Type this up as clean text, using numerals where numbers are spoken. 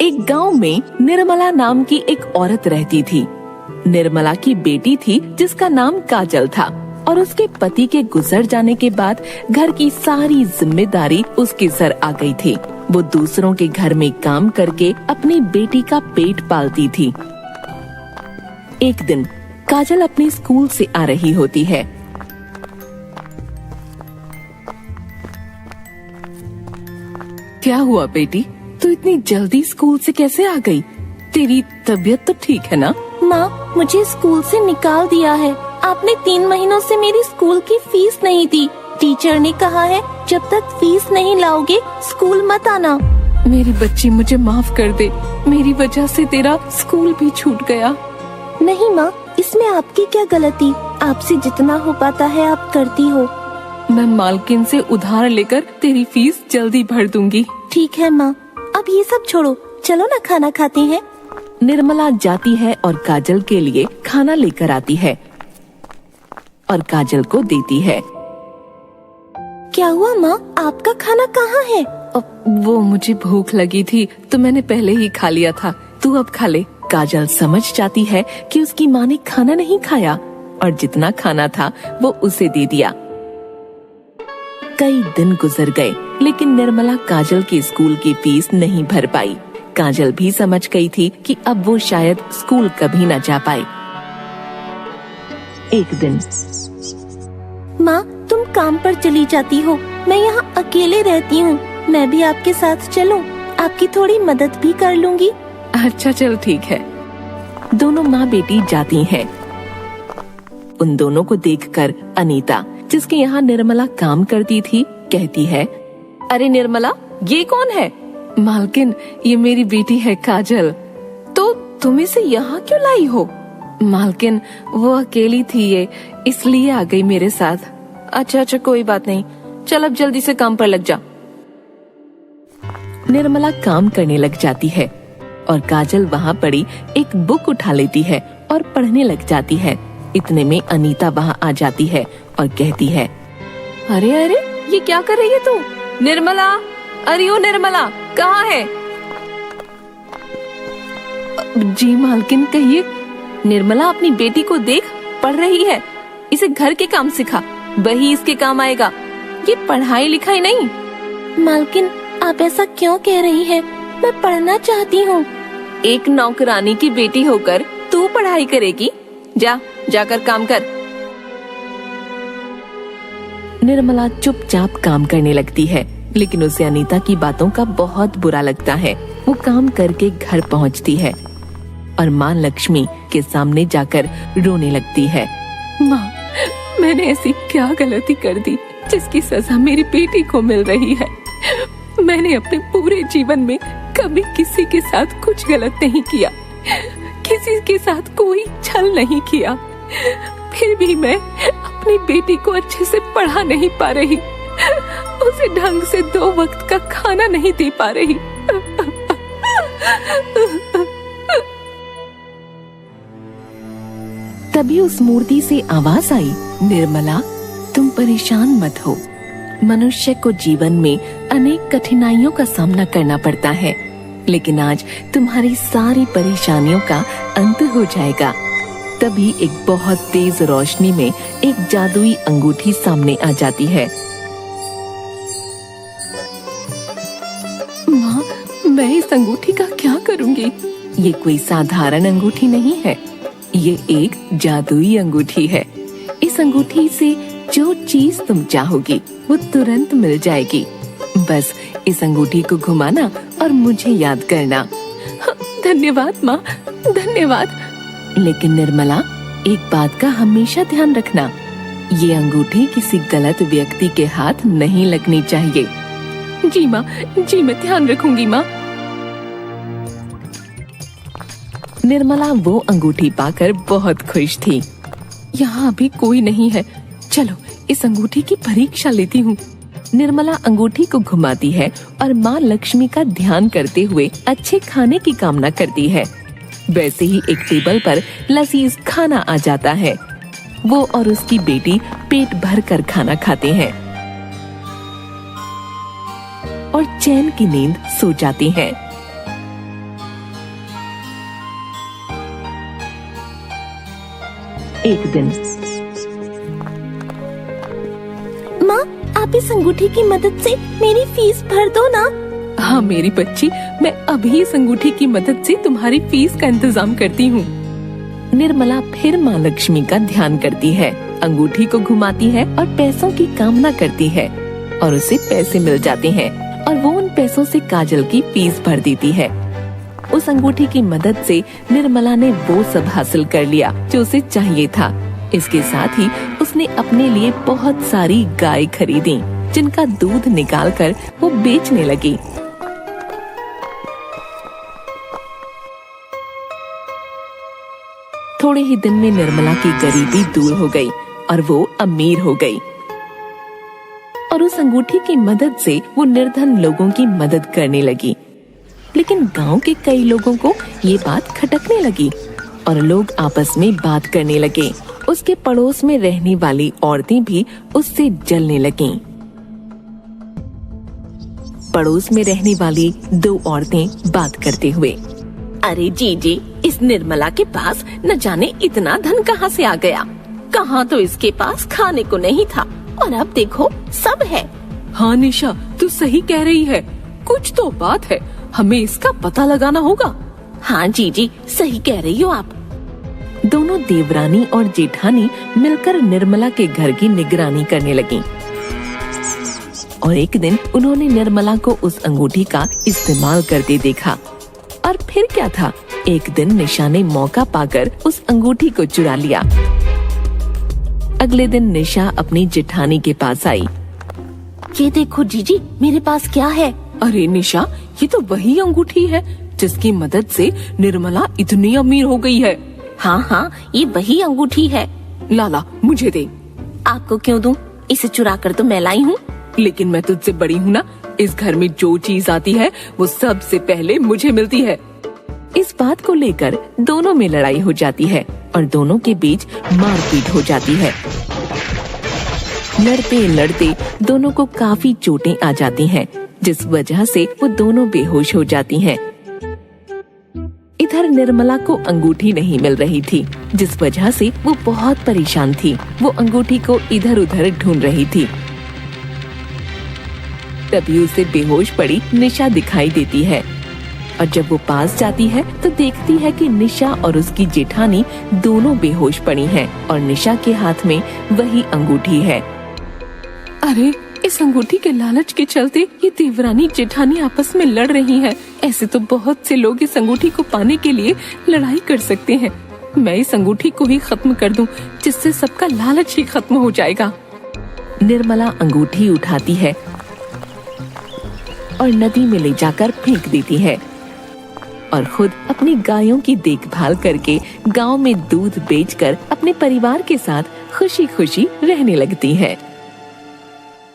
एक गांव में निर्मला नाम की एक औरत रहती थी। निर्मला की बेटी थी जिसका नाम काजल था और उसके पति के गुजर जाने के बाद घर की सारी जिम्मेदारी उसके सर आ गई थी। वो दूसरों के घर में काम करके अपनी बेटी का पेट पालती थी। एक दिन काजल अपने स्कूल से आ रही होती है। क्या हुआ बेटी, तू इतनी जल्दी स्कूल से कैसे आ गई? तेरी तबीयत तो ठीक है ना? माँ, मुझे स्कूल से निकाल दिया है। आपने 3 महीनों से मेरी स्कूल की फीस नहीं दी। टीचर ने कहा है जब तक फीस नहीं लाओगे स्कूल मत आना। मेरी बच्ची, मुझे माफ कर दे। मेरी वजह से तेरा स्कूल भी छूट गया। नहीं माँ, इसमें आपकी क्या गलती? आपसे जितना हो पाता है आप करती हो। मैं मालकिन से उधार लेकर तेरी फीस जल्दी भर दूंगी। ठीक है माँ, अब ये सब छोड़ो, चलो ना खाना खाते हैं। निर्मला जाती है और काजल के लिए खाना लेकर आती है और काजल को देती है। क्या हुआ माँ, आपका खाना कहाँ है? वो मुझे भूख लगी थी तो मैंने पहले ही खा लिया था, तू अब खा ले। काजल समझ जाती है कि उसकी माँ ने खाना नहीं खाया और जितना खाना था वो उसे दे दिया। कई दिन गुजर गए लेकिन निर्मला काजल की स्कूल की फीस नहीं भर पाई। काजल भी समझ गई थी कि अब वो शायद स्कूल कभी न जा पाए। एक दिन, माँ, तुम काम पर चली जाती हो, मैं यहाँ अकेले रहती हूँ। मैं भी आपके साथ चलूं? आपकी थोड़ी मदद भी कर लूंगी। अच्छा चल ठीक है। दोनों माँ बेटी जाती हैं। उन दोनों को देखकर अनीता, जिसके यहाँ निर्मला काम करती थी, कहती है, अरे निर्मला, ये कौन है? मालकिन, ये मेरी बेटी है काजल। तो तुम इसे यहाँ क्यों लाई हो? मालकिन, वो अकेली थी ये, इसलिए आ गई मेरे साथ। अच्छा कोई बात नहीं, चल अब जल्दी से काम पर लग जा। निर्मला काम करने लग जाती है और काजल वहाँ पड़ी एक बुक उठा लेती है और पढ़ने लग जाती है। इतने में अनीता वहाँ आ जाती है और कहती है, अरे अरे, ये क्या कर रही है तू? निर्मला, अरे ओ निर्मला, कहाँ है? जी मालकिन, कहिए। निर्मला, अपनी बेटी को देख, पढ़ रही है। इसे घर के काम सिखा, वही इसके काम आएगा, ये पढ़ाई लिखाई नहीं। मालकिन, आप ऐसा क्यों कह रही हैं? मैं पढ़ना चाहती हूँ। एक नौकरानी की बेटी होकर तू पढ़ाई करेगी? जाकर काम कर। निर्मला चुपचाप काम करने लगती है, लेकिन उसे अनीता की बातों का बहुत बुरा लगता है। वो काम करके घर पहुंचती है और माँ लक्ष्मी के सामने जाकर रोने लगती है। माँ, मैंने ऐसी क्या गलती कर दी जिसकी सजा मेरी बेटी को मिल रही है? मैंने अपने पूरे जीवन में कभी किसी के साथ कुछ गलत नहीं किया, किसी के साथ कोई छल नहीं किया, फिर भी मैं अपनी बेटी को अच्छे से पढ़ा नहीं पा रही, उसे ढंग से 2 वक्त का खाना नहीं दे पा रही। तभी उस मूर्ति से आवाज आई, निर्मला, तुम परेशान मत हो। मनुष्य को जीवन में अनेक कठिनाइयों का सामना करना पड़ता है, लेकिन आज तुम्हारी सारी परेशानियों का अंत हो जाएगा। तभी एक बहुत तेज रोशनी में एक जादुई अंगूठी सामने आ जाती है। माँ, मैं इस अंगूठी का क्या करूँगी? ये कोई साधारण अंगूठी नहीं है, ये एक जादुई अंगूठी है। इस अंगूठी से जो चीज तुम चाहोगी वो तुरंत मिल जाएगी। बस इस अंगूठी को घुमाना और मुझे याद करना। धन्यवाद माँ, धन्यवाद। लेकिन निर्मला, एक बात का हमेशा ध्यान रखना, ये अंगूठी किसी गलत व्यक्ति के हाथ नहीं लगनी चाहिए। जी माँ, जी मैं ध्यान रखूंगी माँ। निर्मला वो अंगूठी पाकर बहुत खुश थी। यहाँ अभी कोई नहीं है, चलो इस अंगूठी की परीक्षा लेती हूँ। निर्मला अंगूठी को घुमाती है और माँ लक्ष्मी का ध्यान करते हुए अच्छे खाने की कामना करती है। वैसे ही एक टेबल पर लजीज खाना आ जाता है। वो और उसकी बेटी पेट भर कर खाना खाते हैं और चैन की नींद सो जाती हैं। एक दिन माँ, आप इस अंगूठी की मदद से मेरी फीस भर दो ना। हाँ मेरी बच्ची, मैं अभी इस अंगूठी की मदद से तुम्हारी फीस का इंतजाम करती हूँ। निर्मला फिर माँ लक्ष्मी का ध्यान करती है, अंगूठी को घुमाती है और पैसों की कामना करती है और उसे पैसे मिल जाते हैं और वो उन पैसों से काजल की फीस भर देती है। उस अंगूठी की मदद से निर्मला ने वो सब हासिल कर लिया जो उसे चाहिए था। इसके साथ ही उसने अपने लिए बहुत सारी गाय खरीदी, जिनका दूध निकालकर वो बेचने लगी। थोड़े ही दिन में निर्मला की गरीबी दूर हो गई और वो अमीर हो गई और उस अंगूठी की मदद से वो निर्धन लोगों की मदद करने लगी। लेकिन गांव के कई लोगों को ये बात खटकने लगी और लोग आपस में बात करने लगे। उसके पड़ोस में रहने वाली औरतें भी उससे जलने लगीं। पड़ोस में रहने वाली दो औरतें बात करते हुए, अरे जीजी, इस निर्मला के पास न जाने इतना धन कहाँ से आ गया। कहाँ तो इसके पास खाने को नहीं था और अब देखो सब है। हाँ निशा, तू सही कह रही है, कुछ तो बात है, हमें इसका पता लगाना होगा। हाँ जीजी, सही कह रही हो आप। दोनों देवरानी और जेठानी मिलकर निर्मला के घर की निगरानी करने लगीं। और एक दिन उन्होंने निर्मला को उस अंगूठी का इस्तेमाल करते देखा। और फिर क्या था, एक दिन निशा ने मौका पाकर उस अंगूठी को चुरा लिया। अगले दिन निशा अपनी जेठानी के पास आई। ये देखो जीजी, मेरे पास क्या है। अरे निशा, ये तो वही अंगूठी है जिसकी मदद से निर्मला इतनी अमीर हो गई है। हाँ हाँ, ये वही अंगूठी है। लाला, मुझे दे। आपको क्यों दूं? इसे चुरा कर तो मैं लाई हूँ। लेकिन मैं तुझसे बड़ी हूँ ना, इस घर में जो चीज आती है वो सबसे पहले मुझे मिलती है। इस बात को लेकर दोनों में लड़ाई हो जाती है और दोनों के बीच मारपीट हो जाती है। लड़ते लड़ते दोनों को काफी चोटें आ जाती हैं, जिस वजह से वो दोनों बेहोश हो जाती हैं। इधर निर्मला को अंगूठी नहीं मिल रही थी, जिस वजह से वो बहुत परेशान थी। वो अंगूठी को इधर उधर ढूंढ रही थी। तभी उसे बेहोश पड़ी निशा दिखाई देती है और जब वो पास जाती है तो देखती है कि निशा और उसकी जेठानी दोनों बेहोश पड़ी हैं और निशा के हाथ में वही अंगूठी है। अरे, इस अंगूठी के लालच के चलते ये देवरानी जेठानी आपस में लड़ रही हैं। ऐसे तो बहुत से लोग इस अंगूठी को पाने के लिए लड़ाई कर सकते हैं। मैं इस अंगूठी को ही खत्म कर दूं, जिससे सबका लालच ही खत्म हो जाएगा। निर्मला अंगूठी उठाती है और नदी में ले जाकर फेंक देती है और खुद अपनी गायों की देखभाल करके गांव में दूध बेचकर अपने परिवार के साथ खुशी खुशी रहने लगती है।